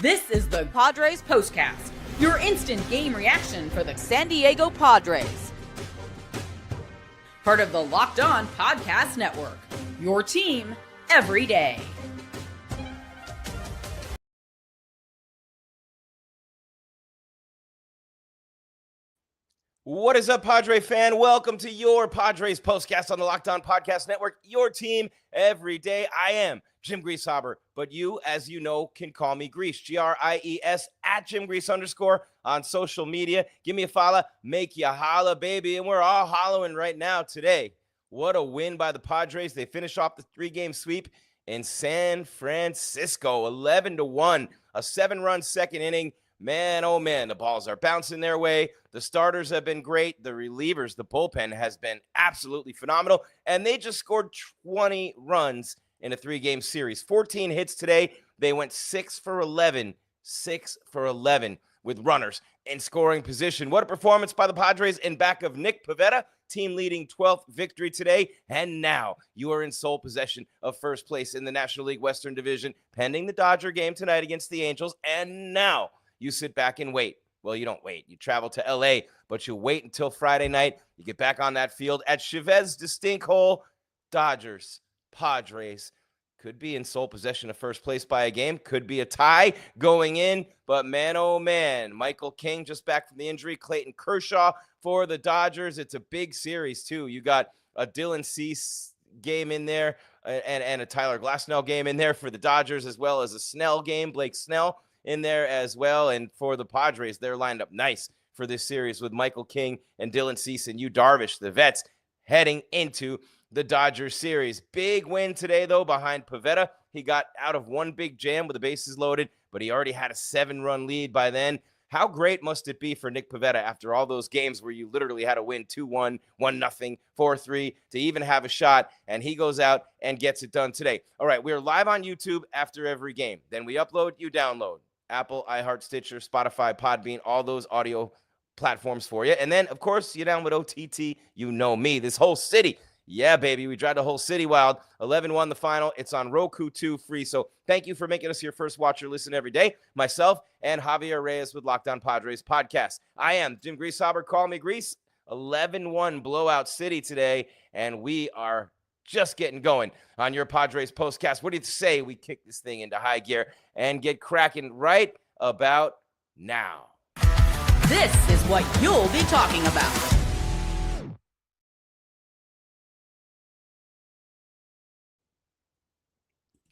This is the Padres Postcast, your instant game reaction for the San Diego Padres. Part of the Locked On Podcast Network, your team every day. What is up, Padre fan? Welcome to your Padres Postcast on the Locked On Podcast Network, your team every day. I am Jim Grieshaber, but you, as you know, can call me Gries, Gries, at Jim Gries _ on social media. Give me a follow, make you holla, baby, and we're all hollering right now today. What a win by the Padres. They finish off the 3-game sweep in San Francisco, 11-1, a 7-run second inning. Man, oh man, the balls are bouncing their way. The starters have been great. The relievers, the bullpen has been absolutely phenomenal. And they just scored 20 runs in a 3-game series. 14 hits today. They went 6 for 11 with runners in scoring position. What a performance by the Padres in back of Nick Pivetta, team leading 12th victory today. And now you are in sole possession of first place in the National League Western Division, pending the Dodger game tonight against the Angels. And now you sit back and wait. Well, you don't wait. You travel to L.A., but you wait until Friday night. You get back on that field at Chavez Distinct Hole. Dodgers, Padres could be in sole possession of first place by a game. Could be a tie going in. But man, oh man, Michael King just back from the injury. Clayton Kershaw for the Dodgers. It's a big series, too. You got a Dylan Cease game in there and a Tyler Glasnow game in there for the Dodgers, as well as a Snell game, Blake Snell in there as well. And for the Padres, they're lined up nice for this series with Michael King and Dylan Cease and Yu Darvish, the vets, heading into the Dodgers series. Big win today, though, behind Pivetta. He got out of one big jam with the bases loaded, but he already had a 7-run lead by then. How great must it be for Nick Pivetta after all those games where you literally had to win 2-1, 1-0, 4-3 to even have a shot, and he goes out and gets it done today. All right, we're live on YouTube after every game. Then we upload, you download. Apple, iHeart, Stitcher, Spotify, Podbean, all those audio platforms for you. And then, of course, you download OTT. You know me. This whole city. Yeah, baby. We drive the whole city wild. 11-1 the final. It's on ROKU 2 free. So thank you for making us your first watcher listen every day. Myself and Javier Reyes with Locked On Padres Podcast. I am Jim Grieshaber. Call me Gries. 11-1 blowout city today. And we are just getting going on your Padres Postcast. What do you say we kick this thing into high gear and get cracking right about now? This is what you'll be talking about.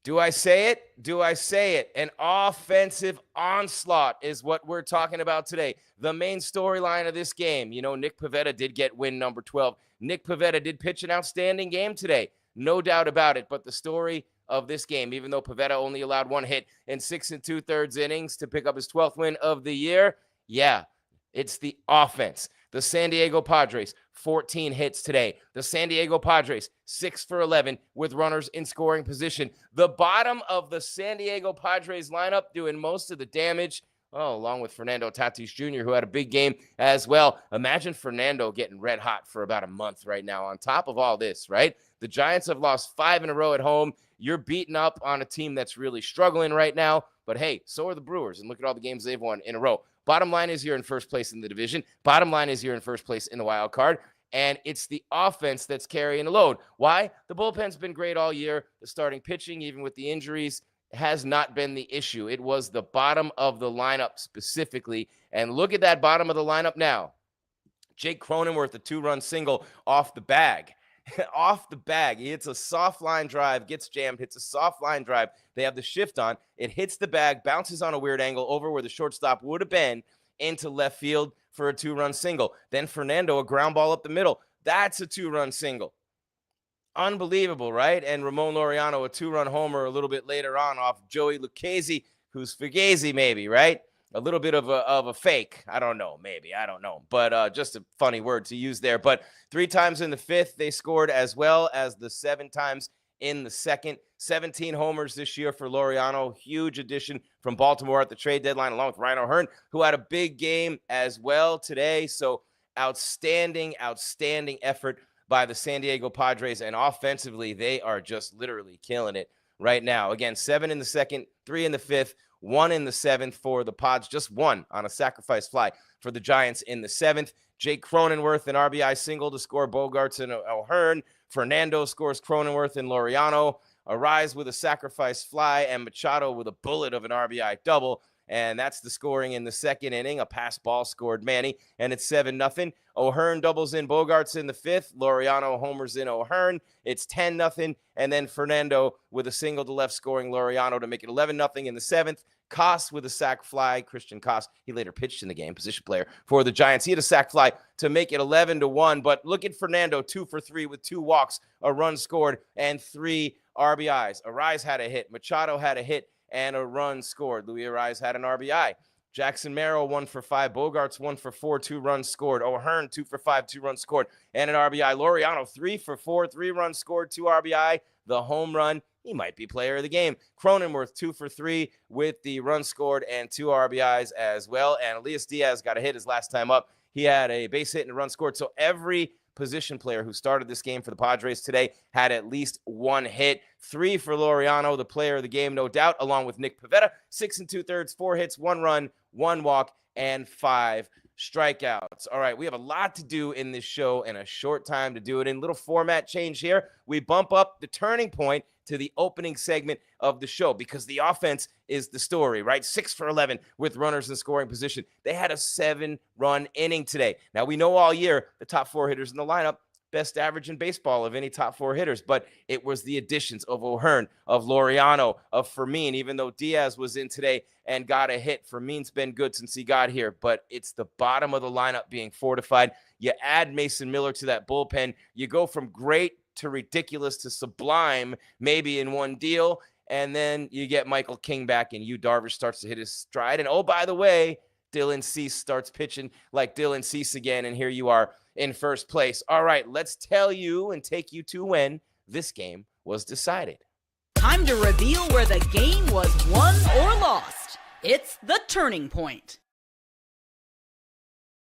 Do I say it? Do I say it? An offensive onslaught is what we're talking about today. The main storyline of this game. You know, Nick Pivetta did get win number 12. Nick Pivetta did pitch an outstanding game today. No doubt about it. But the story of this game, even though Pivetta only allowed 1 hit in 6 2/3 innings to pick up his 12th win of the year, yeah, it's the offense. The San Diego Padres, 14 hits today. The San Diego Padres, 6 for 11 with runners in scoring position. The bottom of the San Diego Padres lineup doing most of the damage. Oh, along with Fernando Tatis Jr., who had a big game as well. Imagine Fernando getting red hot for about a month right now on top of all this, right? The Giants have lost 5 in a row at home. You're beating up on a team that's really struggling right now. But hey, so are the Brewers, and look at all the games they've won in a row. Bottom line is you're in first place in the division. Bottom line is you're in first place in the wild card. And it's the offense that's carrying the load. Why? The bullpen's been great all year. The starting pitching, even with the injuries, has not been the issue. It was the bottom of the lineup specifically. And look at that bottom of the lineup now. Jake Cronenworth, a 2-run single off the bag. Off the bag. He hits a soft line drive, gets jammed, hits a soft line drive. They have the shift on. It hits the bag, bounces on a weird angle over where the shortstop would have been into left field for a 2-run single. Then Fernando, a ground ball up the middle. That's a 2-run single. Unbelievable, right? And Ramon Laureano, a 2-run homer a little bit later on off Joey Lucchesi, who's Fugazi maybe, right? A little bit of a fake. I don't know, maybe. I don't know. But just a funny word to use there. But 3 times in the 5th, they scored, as well as the 7 times in the 2nd. 17 homers this year for Laureano. Huge addition from Baltimore at the trade deadline, along with Ryan O'Hearn, who had a big game as well today. So outstanding effort by the San Diego Padres. And offensively, they are just literally killing it right now. Again, 7 in the 2nd, 3 in the 5th, 1 in the 7th for the Pods, just 1 on a sacrifice fly for the Giants in the 7th. Jake Cronenworth, an RBI single to score Bogarts and O'Hearn. Fernando scores Cronenworth and Laureano. Arise with a sacrifice fly, and Machado with a bullet of an RBI double. And that's the scoring in the second inning. A pass ball scored Manny, and it's 7-0. O'Hearn doubles in Bogarts in the 5th. Laureano homers in O'Hearn. It's 10-0. And then Fernando with a single to left scoring Laureano to make it 11-0 in the 7th. Koss with a sac fly. Christian Koss, he later pitched in the game, position player for the Giants. He had a sac fly to make it 11-1. But look at Fernando, 2 for 3 with 2 walks, a run scored, and 3 RBIs. Arise had a hit. Machado had a hit and a run scored. Luis Arise had an RBI. Jackson Merrill, 1 for 5. Bogarts, 1 for 4, 2 runs scored. O'Hearn, 2 for 5, 2 runs scored, and an RBI. Laureano, 3 for 4, 3 runs scored, 2 RBI. The home run, he might be player of the game. Cronenworth, 2 for 3 with the run scored and 2 RBIs as well. And Elias Diaz got a hit his last time up. He had a base hit and a run scored. So every position player who started this game for the Padres today had at least 1 hit. 3 for Laureano, the player of the game, no doubt, along with Nick Pivetta. 6 2/3, 4 hits, 1 run, 1 walk, and 5 strikeouts. All right, we have a lot to do in this show and a short time to do it. In little format change here, we bump up the turning point to the opening segment of the show because the offense is the story, right? 6 for 11 with runners in scoring position. They had a 7-run inning today. Now, we know all year the top 4 hitters in the lineup, best average in baseball of any top 4 hitters, but it was the additions of O'Hearn, of Laureano, of Fermin, even though Diaz was in today and got a hit. Fermin's been good since he got here, but it's the bottom of the lineup being fortified. You add Mason Miller to that bullpen. You go from great to ridiculous to sublime, maybe in one deal, and then you get Michael King back, and Yu Darvish starts to hit his stride. And oh, by the way, Dylan Cease starts pitching like Dylan Cease again, and here you are in first place. All right, let's tell you and take you to when this game was decided. Time to reveal where the game was won or lost. It's the turning point.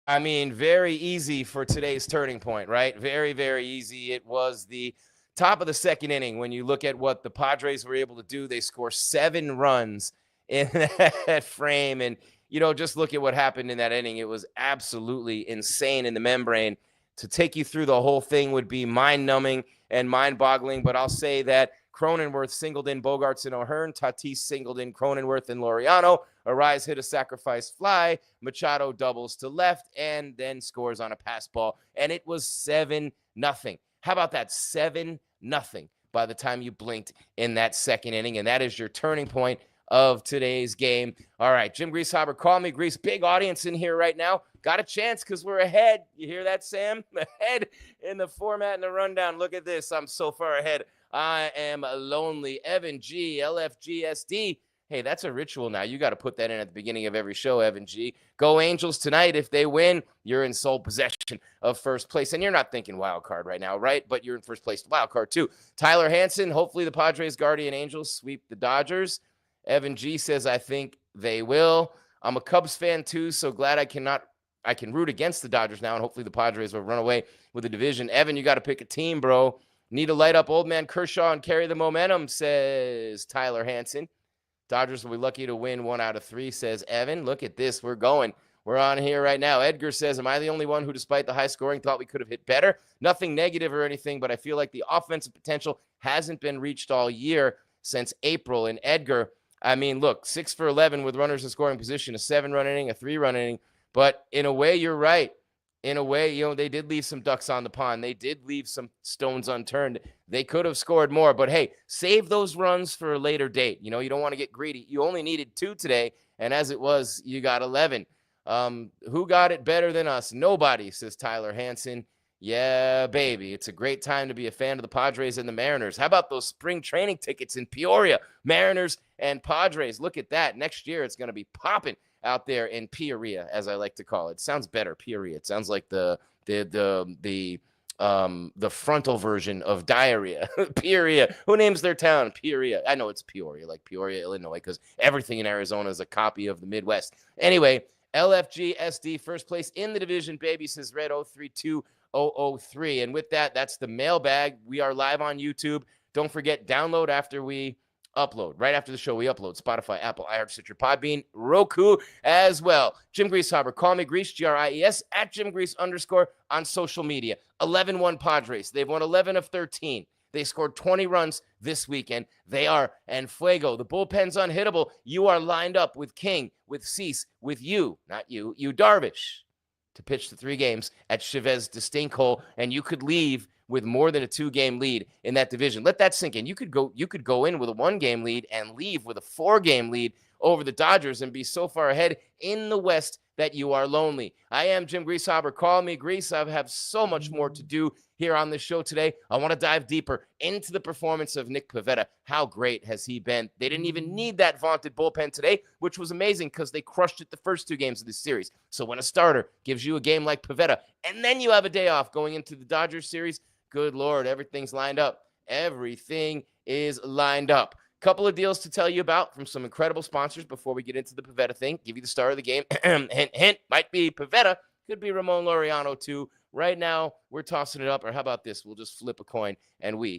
I mean, very easy for today's turning point, right? Very, very easy. It was the top of the second inning. When you look at what the Padres were able to do, they score 7 runs in that frame. And, you know, just look at what happened in that inning. It was absolutely insane in the membrane. To take you through the whole thing would be mind-numbing and mind-boggling, but I'll say that Cronenworth singled in Bogarts and O'Hearn. Tatis singled in Cronenworth and Laureano. Arise hit a sacrifice fly. Machado doubles to left and then scores on a pass ball. And it was 7-0. How about that? 7-0 by the time you blinked in that second inning. And that is your turning point of today's game. All right, Jim Grieshaber, call me Gries. Big audience in here right now. Got a chance because we're ahead. You hear that, Sam? Ahead in the format and the rundown. Look at this. I'm so far ahead. I am lonely. Evan G, LFGSD. Hey, that's a ritual now. You got to put that in at the beginning of every show, Evan G. Go Angels tonight. If they win, you're in sole possession of first place. And you're not thinking wild card right now, right? But you're in first place wild card too. Tyler Hansen, hopefully the Padres Guardian Angels sweep the Dodgers. Evan G says, I think they will. I'm a Cubs fan too, so glad I can root against the Dodgers now, and hopefully the Padres will run away with the division. Evan, you got to pick a team, bro. Need to light up old man Kershaw and carry the momentum, says Tyler Hansen. Dodgers will be lucky to win 1 out of 3, says Evan. Look at this. We're going. We're on here right now. Edgar says, am I the only one who, despite the high scoring, thought we could have hit better? Nothing negative or anything, but I feel like the offensive potential hasn't been reached all year since April. And Edgar, I mean, look, 6 for 11 with runners in scoring position, a 7-run inning, a 3-run inning. But in a way, you're right. In a way, you know, they did leave some ducks on the pond. They did leave some stones unturned. They could have scored more. But, hey, save those runs for a later date. You know, you don't want to get greedy. You only needed 2 today, and as it was, you got 11. Who got it better than us? Nobody, says Tyler Hansen. Yeah, baby. It's a great time to be a fan of the Padres and the Mariners. How about those spring training tickets in Peoria? Mariners and Padres. Look at that. Next year, it's going to be popping out there in Peoria, as I like to call it. Sounds better, Peoria. It sounds like the frontal version of diarrhea. Peoria. Who names their town? Peoria. I know it's Peoria, like Peoria, Illinois, because everything in Arizona is a copy of the Midwest. Anyway, LFG SD, first place in the division, baby, says Red 032003. And with that, that's the mailbag. We are live on YouTube. Don't forget, download after we upload. Right after the show, we upload Spotify, Apple, iHeart, Stitcher, Podbean, Roku as well. Jim Grieshaber, call me Gries, Gries, at Jim Gries _ on social media. 11-1 Padres. They've won 11 of 13. They scored 20 runs this weekend. They are en fuego. The bullpen's unhittable. You are lined up with King, with Cease, with you, not you, Darvish, to pitch the 3 games at Chavez Distinct, and you could leave with more than a 2-game lead in that division. Let that sink in. You could go in with a 1-game lead and leave with a 4-game lead over the Dodgers and be so far ahead in the West that you are lonely. I am Jim Grieshaber. Call me Gries. I have so much more to do here on this show today. I want to dive deeper into the performance of Nick Pivetta. How great has he been? They didn't even need that vaunted bullpen today, which was amazing because they crushed it the first 2 games of this series. So when a starter gives you a game like Pivetta, and then you have a day off going into the Dodgers series, good Lord, everything's lined up. Everything is lined up. Couple of deals to tell you about from some incredible sponsors before we get into the Pivetta thing. Give you the start of the game. Hint, might be Pivetta. Could be Ramon Laureano too. Right now, we're tossing it up. Or how about this? We'll just flip a coin and we'll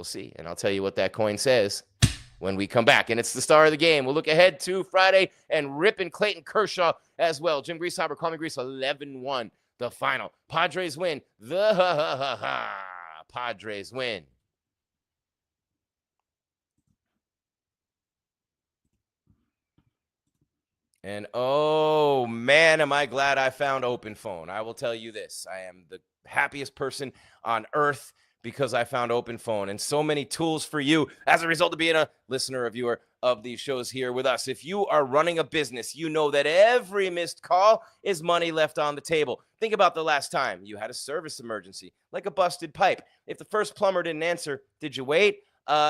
see. And I'll tell you what that coin says when we come back. And it's the star of the game. We'll look ahead to Friday and ripping Clayton Kershaw as well. Jim Grieshaber, call me Gries, 11-1. The final. Padres win. Padres win. And oh man, am I glad I found Open Phone. I will tell you this. I am the happiest person on earth because I found Open Phone and so many tools for you as a result of being a listener or viewer of these shows here with us. If you are running a business, you know that every missed call is money left on the table. Think about the last time you had a service emergency, like a busted pipe. If the first plumber didn't answer, did you wait?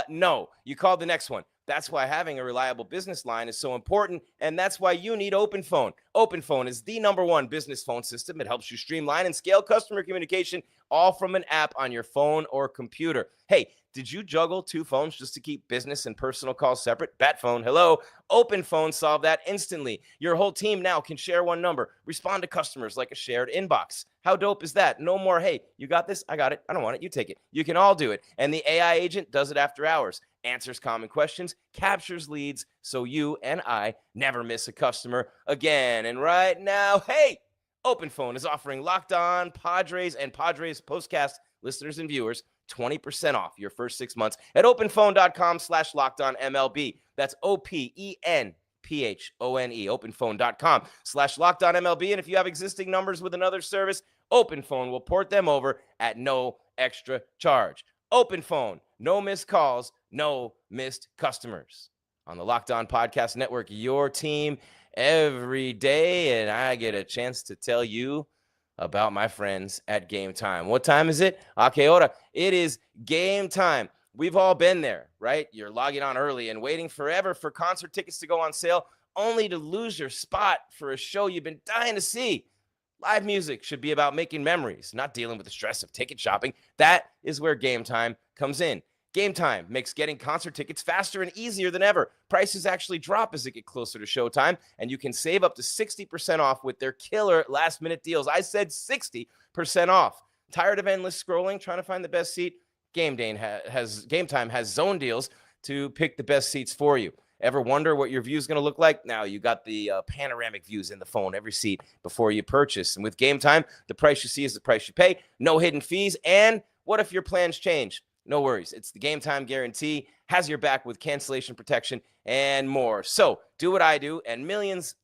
No, you called the next one. That's why having a reliable business line is so important, and that's why you need Open Phone. Open Phone is the #1 business phone system. It helps you streamline and scale customer communication, all from an app on your phone or computer. Hey, did you juggle 2 phones just to keep business and personal calls separate? Bat phone, hello. Open Phone solved that instantly. Your whole team now can share one number, respond to customers like a shared inbox. How dope is that? No more, hey, you got this? I got it. I don't want it. You take it. You can all do it. And the AI agent does it after hours, answers common questions, captures leads, so you and I never miss a customer again. And right now, hey, Open Phone is offering Locked On Padres and Padres Postcast listeners and viewers 20% off your first 6 months at openphone.com/LockedOnMLB. That's OPENPHONE, openphone.com/LockedOnMLB. And if you have existing numbers with another service, Open Phone will port them over at no extra charge. Open Phone, no missed calls, no missed customers. On the Locked On Podcast Network, your team every day, and I get a chance to tell you about my friends at Game Time. What time is it? A que hora? It is game time. We've all been there, right? You're logging on early and waiting forever for concert tickets to go on sale, only to lose your spot for a show you've been dying to see. Live music should be about making memories, not dealing with the stress of ticket shopping. That is where Game Time comes in. Game Time makes getting concert tickets faster and easier than ever. Prices actually drop as it gets closer to showtime, and you can save up to 60% off with their killer last-minute deals. I said 60% off. Tired of endless scrolling, trying to find the best seat? Game Time has zone deals to pick the best seats for you. Ever wonder what your view is going to look like? Now you got the panoramic views in the phone, every seat before you purchase. And with Game Time, the price you see is the price you pay. No hidden fees. And what if your plans change? No worries. It's the Game Time guarantee, has your back with cancellation protection and more. So do what I do, and millions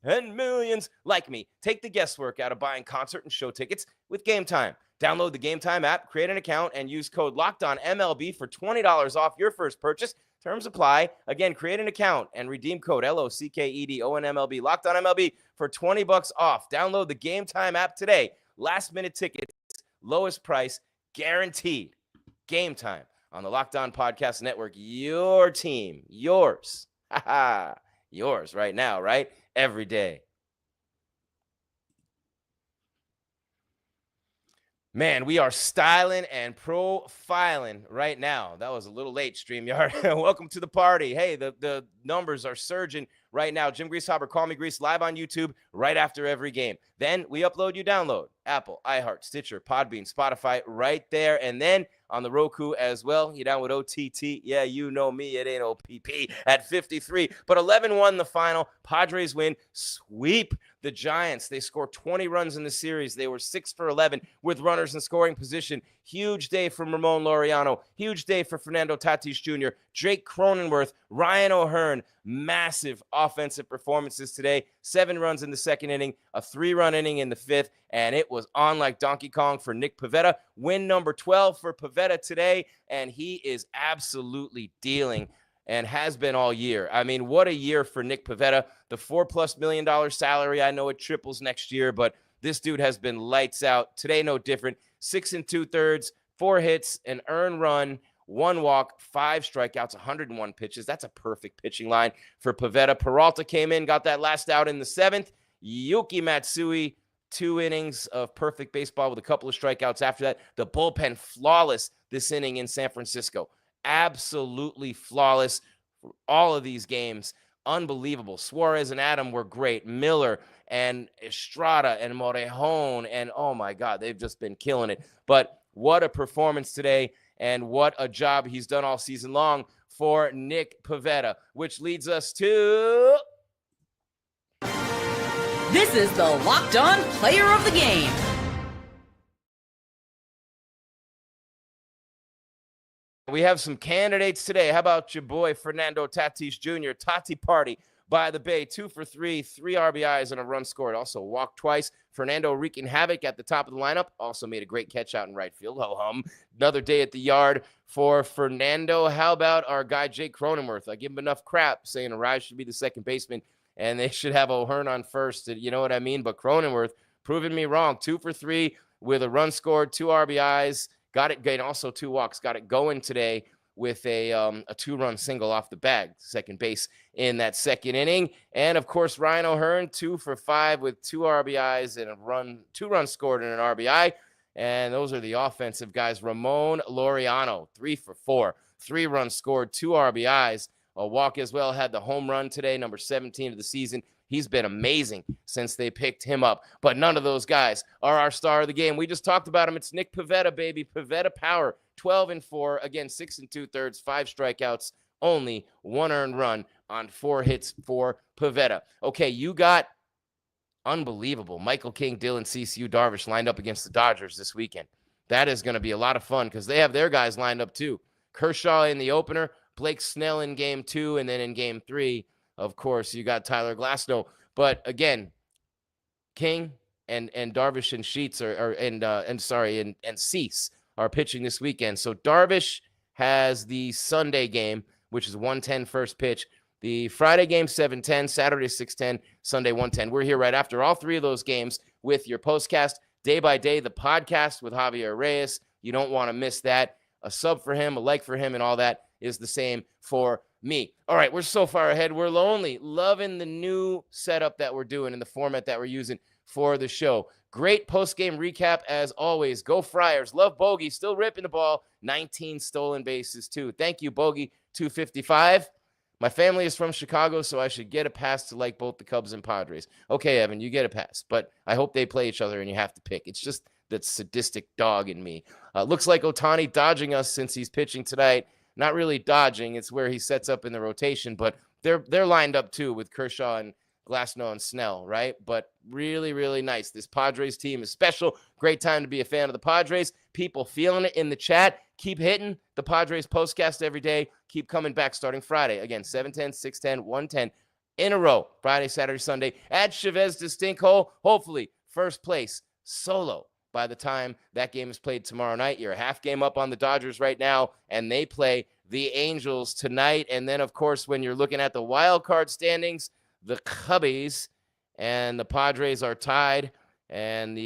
like me take the guesswork out of buying concert and show tickets with Game Time. Download the Game Time app, create an account, and use code LOCKEDONMLB for $20 off your first purchase. Terms apply. Again, create an account and redeem code LOCKEDONMLB, LOCKEDONMLB for $20 off. Download the Game Time app today. Last minute tickets, lowest price, guaranteed. Game Time on the Locked On Podcast Network. Your team, yours. Yours right now, right? Every day. Man, we are styling and profiling right now. That was a little late, StreamYard. Welcome to the party. Hey, the numbers are surging right now. Jim Grieshaber, Call Me Gries, live on YouTube right after every game. Then we upload, you download. Apple, iHeart, Stitcher, Podbean, Spotify, right there. And then on the Roku as well. You down with OTT? Yeah, you know me. It ain't OPP at 53. But 11-1 the final. Padres win. Sweep the Giants. They score 20 runs in the series. They were 6 for 11 with runners in scoring position. Huge day from Ramon Laureano. Huge day for Fernando Tatis Jr., Jake Cronenworth, Ryan O'Hearn. Massive offensive performances today. 7 runs in the second inning, a 3-run inning in the 5th, and it was on like Donkey Kong for Nick Pivetta. Win number 12 for Pivetta today, and he is absolutely dealing and has been all year. I mean, what a year for Nick Pivetta. The $4+ million salary, I know it triples next year, but this dude has been lights out. Today, no different. 6 2/3, 4 hits, an earned run, 1 walk, 5 strikeouts, 101 pitches. That's a perfect pitching line for Pivetta. Peralta came in, got that last out in the 7th. Yuki Matsui, 2 innings of perfect baseball with a couple of strikeouts after that. The bullpen flawless this inning in San Francisco. Absolutely flawless for all of these games. Unbelievable. Suarez and Adam were great. Miller and Estrada and Morejon, and oh my God, they've just been killing it. But what a performance today, and what a job he's done all season long for Nick Pivetta, which leads us to... This is the Locked On Player of the Game. We have some candidates today. How about your boy, Fernando Tatis Jr., Tati Party by the Bay, 2 for 3, 3 RBIs and a run scored. Also walked twice. Fernando wreaking havoc at the top of the lineup. Also made a great catch out in right field. Ho-hum. Another day at the yard for Fernando. How about our guy, Jake Cronenworth? I give him enough crap saying Arise should be the second baseman and they should have O'Hearn on first. You know what I mean? But Cronenworth proving me wrong. 2 for 3 with a run scored, 2 RBIs. Got it going. Also 2 walks. Got it going today with a 2-run single off the bag, second base in that second inning. And of course, Ryan O'Hearn, 2 for 5 with 2 RBIs and a run, 2 runs scored and an RBI. And those are the offensive guys. Ramon Laureano, 3 for 4, 3 runs scored, 2 RBIs, a walk as well. Had the home run today, number 17 of the season. He's been amazing since they picked him up. But none of those guys are our star of the game. We just talked about him. It's Nick Pivetta, baby. Pivetta power, 12 4. Again, 6 2/3, 5 strikeouts, only 1 earned run on 4 hits for Pivetta. Okay, you got unbelievable Michael King, Dylan Cease, Yu Darvish lined up against the Dodgers this weekend. That is going to be a lot of fun because they have their guys lined up too. Kershaw in the opener, Blake Snell in game 2, and then in game 3, of course, you got Tyler Glasnow. But again, King and Darvish and Sheets and Cease are pitching this weekend. So Darvish has the Sunday game, which is 1:10 first pitch. The Friday game 7:10, Saturday 6:10, Sunday 1:10. We're here right after all 3 of those games with your postcast day by day, the podcast with Javier Reyes. You don't want to miss that. A sub for him, a like for him, and all that is the same for me. All right, we're so far ahead. We're lonely. Loving the new setup that we're doing and the format that we're using for the show. Great post-game recap as always. Go Friars. Love Bogey. Still ripping the ball. 19 stolen bases too. Thank you, Bogey. 255. My family is from Chicago, so I should get a pass to like both the Cubs and Padres. Okay, Evan, you get a pass, but I hope they play each other and you have to pick. It's just that sadistic dog in me. Looks like Ohtani dodging us since he's pitching tonight. Not really dodging. It's where he sets up in the rotation, but they're lined up too with Kershaw and Glasnow and Snell, right? But really, really nice. This Padres team is special. Great time to be a fan of the Padres. People feeling it in the chat. Keep hitting the Padres postcast every day. Keep coming back starting Friday. Again, 7:10, 6:10, 1:10 in a row. Friday, Saturday, Sunday at Chavez to Stinkhole. Hopefully, first place solo by the time that game is played tomorrow night. You're a half game up on the Dodgers right now, and they play the Angels tonight. And then, of course, when you're looking at the wild card standings, the Cubbies and the Padres are tied. And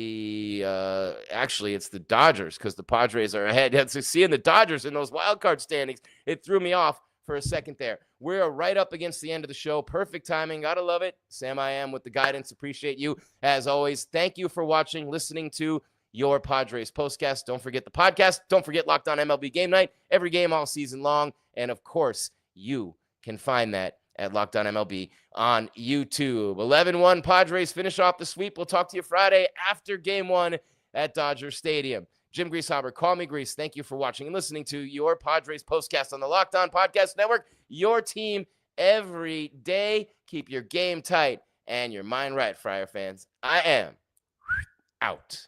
actually, it's the Dodgers because the Padres are ahead. Seeing the Dodgers in those wild card standings, it threw me off for a second there. We're right up against the end of the show. Perfect timing. Gotta love it. Sam I am with the guidance. Appreciate you as always. Thank you for watching, listening to your Padres postcast. Don't forget the podcast. Don't forget Locked On MLB Game Night. Every game all season long. And of course, you can find that at Locked On MLB on YouTube. 11-1 Padres finish off the sweep. We'll talk to you Friday after Game 1 at Dodger Stadium. Jim Grieshaber, call me Gries. Thank you for watching and listening to your Padres Postcast on the Locked On Podcast Network. Your team every day. Keep your game tight and your mind right, Friar fans. I am out.